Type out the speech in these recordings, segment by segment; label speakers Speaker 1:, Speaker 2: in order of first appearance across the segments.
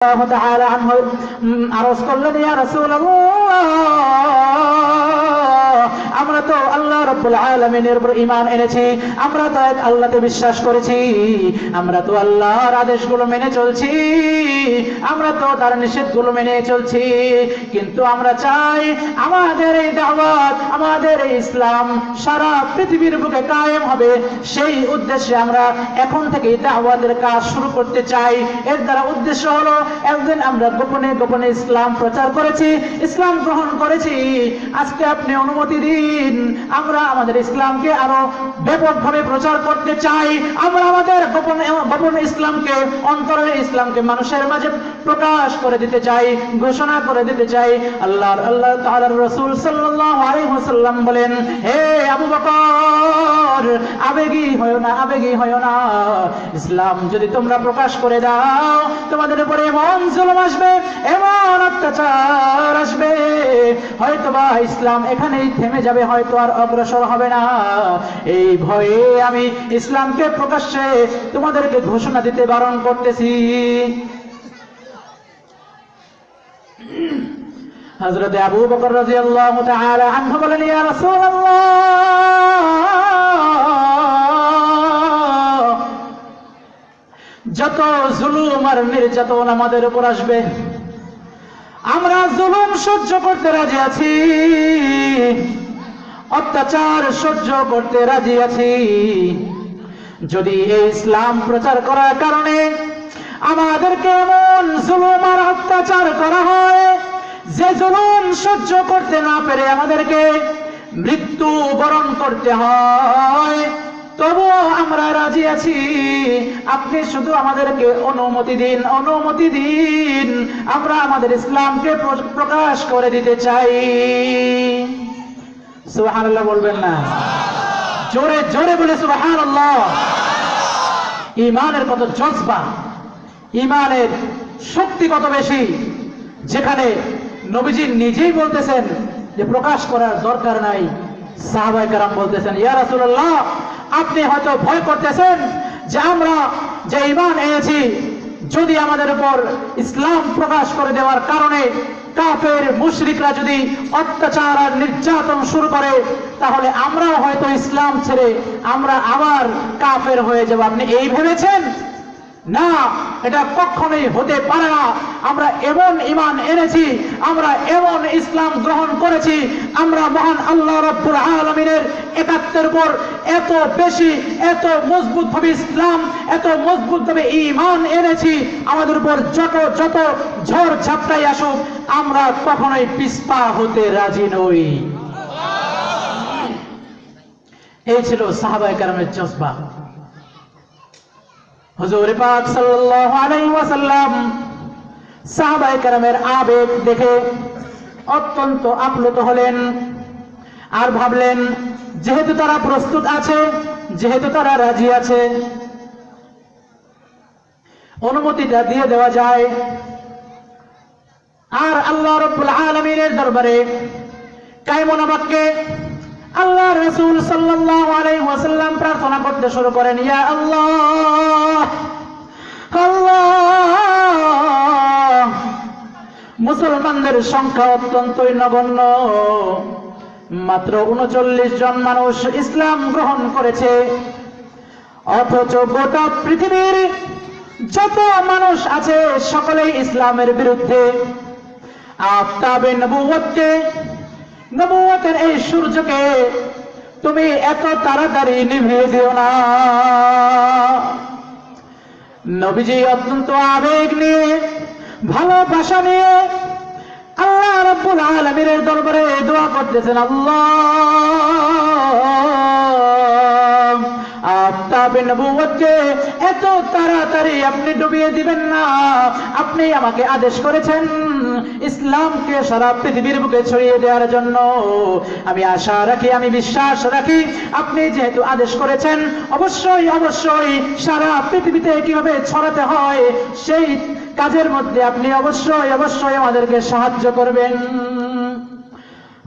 Speaker 1: আল্লাহ তাআলা আনহু আরজ করলেন, ইয়া রাসূলুল্লাহ, আমরা তো আল্লাহ রাব্বুল আলামিনের উপর ঈমান এনেছি, আমরা তো আল্লাহতে বিশ্বাস করেছি, আমরা তো আল্লাহর আদেশগুলো মেনে চলছি, আমরা তো তার নিষেধগুলো মেনে চলছি, কিন্তু আমরা চাই আমাদের এই দাওয়াত, আমাদের এই ইসলাম সারা পৃথিবীর বুকে কায়েম হবে। সেই উদ্দেশ্যে আমরা এখন থেকে দাওয়াতের কাজ শুরু করতে চাই। এর দ্বারা উদ্দেশ্য হলো, একদিন আমরা গোপনে গোপনে ইসলাম প্রচার করেছি, ইসলাম গ্রহণ করেছি, আজকে আপনি অনুমতি দিন, আমরা আমাদের ইসলামকে আরো ব্যাপকভাবে প্রচার করতে চাই। আমরা আমাদের গোপন ইসলামকে, অন্তরের ইসলামকে মানুষের মাঝে প্রকাশ করে দিতে চাই, ঘোষণা করে দিতে চাই। আল্লাহ তাআলার রাসূল সাল্লাল্লাহু আলাইহি ওয়াসাল্লাম বলেন, হে আবু বকর, আবেগী হয়ো না, ইসলাম যদি তোমরা প্রকাশ করে দাও, তোমাদের উপরে এমন জুলুম আসবে, এমন অত্যাচার আসবে, হয়তোবা ইসলাম এখানেই থেমে যাবে, হয়তো আর অগ্রসর হবে না। এই ভয়ে আমি ইসলামকে প্রকাশ্যে তোমাদেরকে ঘোষণা দিতে বারণ করতেছি। হযরত আবু বকর রাদিয়াল্লাহু তাআলা আনহু বলেন, ইয়া রাসূলুল্লাহ, যত জুলুম আর নির্যাতন আমাদের উপর আসবে, আমরা জুলুম সহ্য করতে রাজি আছি, অত্যাচার সহ্য করতে রাজি আছি। যদি এই ইসলাম প্রচার করার কারণে আমাদেরকে এমন জুলুম আর অত্যাচার করা হয়, যে জুলুম সহ্য করতে না পেরে আমাদেরকে মৃত্যু বরণ করতে হয়, তবুও আমরা রাজি আছি। আপনি শুধু আমাদেরকে অনুমতি দিন, আমরা আমাদের ইসলামকে প্রকাশ করে দিতে চাই। সুবহানাল্লাহ বলবেন না? জোরে জোরে বলে সুবহানাল্লাহ। ঈমানের কত জজবা, ঈমানের শক্তি কত বেশি, যেখানে নবীজি নিজেই বলতেছেন যে প্রকাশ করার দরকার নাই। সাহাবায়ে কেরাম বলতেছেন, ইয়া রাসূলুল্লাহ, আপনি হয়তো ভয় করতেছেন যে আমরা যে ঈমান এনেছি, যদি আমাদের উপর ইসলাম প্রকাশ করে দেওয়ার কারণে কাফের মুশরিকরা যদি অত্যাচার আর নির্যাতন শুরু করে, তাহলে আমরাও হয়তো ইসলাম ছেড়ে আমরা আবার কাফের হয়ে যাব। আপনি এই ভেবেছেন? না, এটা কখনোই হতে পারে না। আমরা এমন ঈমান এনেছি, আমরা এমন ইসলাম গ্রহণ করেছি, আমরা মহান আল্লাহ রাব্বুল আলামিনের একাত্বের উপর এত বেশি, এত মজবুত ভাবে ইসলাম, এত মজবুত ভাবে ঈমান এনেছি, আমাদের উপর যত ঝড় ঝাপটাই আসুক, আমরা কখনোই পিছপা হতে রাজি নই। এই ছিল সাহাবায়ে কেরামের জজবা। হুজুর পাক সাল্লাল্লাহু আলাইহি ওয়াসাল্লাম সাহাবায়ে কেরামের আবেগ দেখে অত্যন্ত আপ্লুত হলেন, আর ভাবলেন, যেহেতু তারা প্রস্তুত আছে, যেহেতু তারা রাজি আছে, অনুমতিটা দিয়ে দেওয়া যায়। আর আল্লাহ রাব্বুল আলামিনের দরবারে কায়মন বাক্যে আল্লাহ রাসূল সাল্লাল্লাহু আলাইহি ওয়াসাল্লাম প্রার্থনা করতে শুরু করেন, ইয়া আল্লাহ, আল্লাহ, মুসলমানদের সংখ্যা অত্যন্তই নগণ্য, মাত্র ৩৯ জন মানুষ ইসলাম গ্রহণ করেছে, অথচ গোটা পৃথিবীর যত মানুষ আছে সকলেই ইসলামের বিরুদ্ধে। আফতাবে নবুয়তের এই সূর্যকে তুমি এত তাড়াতাড়ি নিভিয়ে দিও না। নবীজি অত্যন্ত আবেগ নিয়ে, ভালোবাসা নিয়ে আল্লাহ রাব্বুল আলামিনের দরবারে দোয়া করতেছেন, আল্লাহ, আফতাবে নবুয়তকে এত তাড়াতাড়ি আপনি ডুবিয়ে দিবেন না। আপনি আমাকে আদেশ করেছেন ইসলামকে সারা পৃথিবীর বুকে ছড়িয়ে দেওয়ার জন্য। আমি আশা রাখি, আমি বিশ্বাস রাখি, আপনি যেহেতু আদেশ করেছেন, অবশ্যই অবশ্যই সারা পৃথিবীতে কিভাবে ছড়াতে হয় সেই কাজের মধ্যে আপনি অবশ্যই অবশ্যই আমাদেরকে সাহায্য করবেন।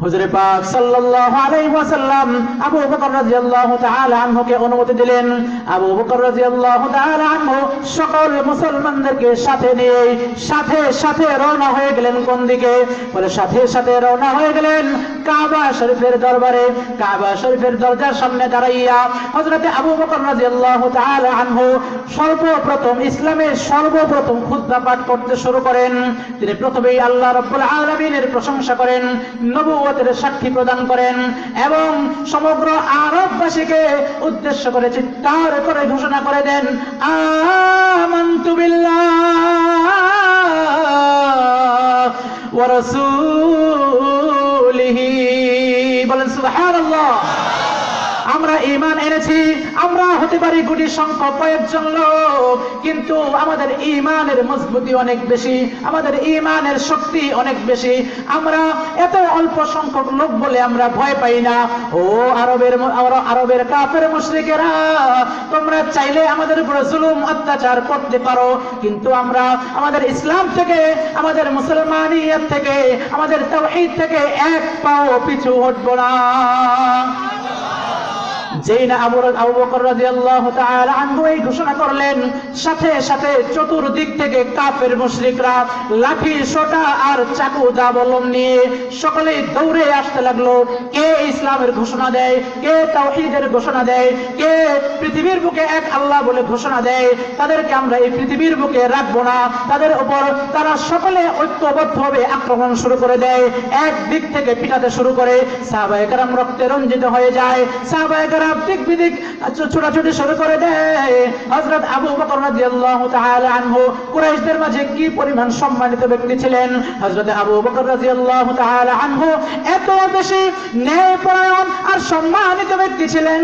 Speaker 1: হুজুর পাক সাল্লাল্লাহু আলাইহি ওয়াসাল্লাম আবু বকর রাদিয়াল্লাহু তাআলা আনহুকে অনুমতি দিলেন। আবু বকর রাদিয়াল্লাহু তাআলা আনহু সকল মুসলমানদেরকে সাথে নিয়ে সাথে রওনা হয়ে গেলেন। কোন দিকে? বলে সাথে রওনা হয়ে গেলেন কাবা শরীফের দরবারে। কাবা শরীফের দরজার সামনে দাঁড়াইয়া হযরত আবু বকর রাদিয়াল্লাহু তাআলা আনহু ইসলামের সর্বপ্রথম খুতবা পাঠ করতে শুরু করেন। তিনি প্রথমেই আল্লাহ রাব্বুল আলামিনের প্রশংসা করেন, নবুয়তের সাক্ষী প্রদান করেন এবং সমগ্র আরববাসীকে উদ্দেশ্য করে চিৎকার করে ঘোষণা করে দেন, আমানতু বিল্লাহি ওয়া রাসূলিহি। বলেন সুবহানাল্লাহ। আমরা ঈমান এনেছি। আমরা হতে পারি গুটি সংখ্যক কয়েকজন লোক, কিন্তু আমাদের ঈমানের মজবুতি অনেক বেশি, আমাদের ঈমানের শক্তি অনেক বেশি। আমরা এত অল্প সংখ্যক লোক বলে আমরা ভয় পাই না। ও আরবের কাফের মুশরিকেরা, তোমরা চাইলে আমাদের উপর জুলুম অত্যাচার করতে পারো, কিন্তু আমরা আমাদের ইসলাম থেকে, আমাদের মুসলমানিয়ত থেকে, আমাদের তাওহীদ থেকে এক পাও পিছু হটব না। যেই না আবু বকর রাদিয়াল্লাহু তাআলা আনহু এই ঘোষণা করলেন, সাথে চতুর্দিক থেকে কাফের মুশরিকরা লাঠি সোটা আর চাকু দাবলম নিয়ে সকলেই দৌড়ে আসতে লাগলো। কে ইসলামের ঘোষণা দেয়, কে তাওহীদের ঘোষণা দেয়, কে পৃথিবীর বুকে এক আল্লাহ বলে ঘোষণা দেয়, তাদেরকে আমরা এই পৃথিবীর বুকে রাখবো না। তাদের উপর তারা সকলে ঐক্যবদ্ধভাবে আক্রমণ শুরু করে দেয়। এক দিক থেকে পিটাতে শুরু করে। সাহাবায়ে কেরাম রক্তে রঞ্জিত হয়ে যায়। সাহাবায়ে কেরাম দিক ছোটাছুটি শুরু করে দেয়। হযরত আবু বকর রাদিয়াল্লাহু তাআলা আনহু কুরাইশদের মাঝে কি পরিমাণ সম্মানিত ব্যক্তি ছিলেন। হযরত আবু বকর রাদিয়াল্লাহু তাআলা আনহু এত বেশি ন্যায়পরায়ণ আর সম্মানিত ব্যক্তি ছিলেন,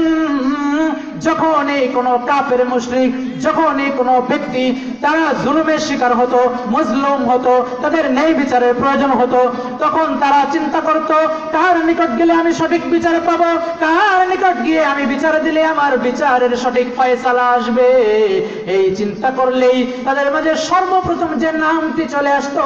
Speaker 1: যখনই কোনো কাফের মুশরিক, যখনই কোনো ব্যক্তি তারা জুলুমের শিকার হতো, মজলুম হতো, তাদের ন্যায় বিচারের প্রয়োজন হতো, তখন তারা চিন্তা করত, কার নিকট গেলে আমি সঠিক বিচার পাবো, কার নিকট গিয়ে আমি বিচার দিলে আমার বিচারের সঠিক ফয়সালা আসবে। এই চিন্তা করলেই তাদের মাঝে সর্বপ্রথম যে নামটি চলে আসতো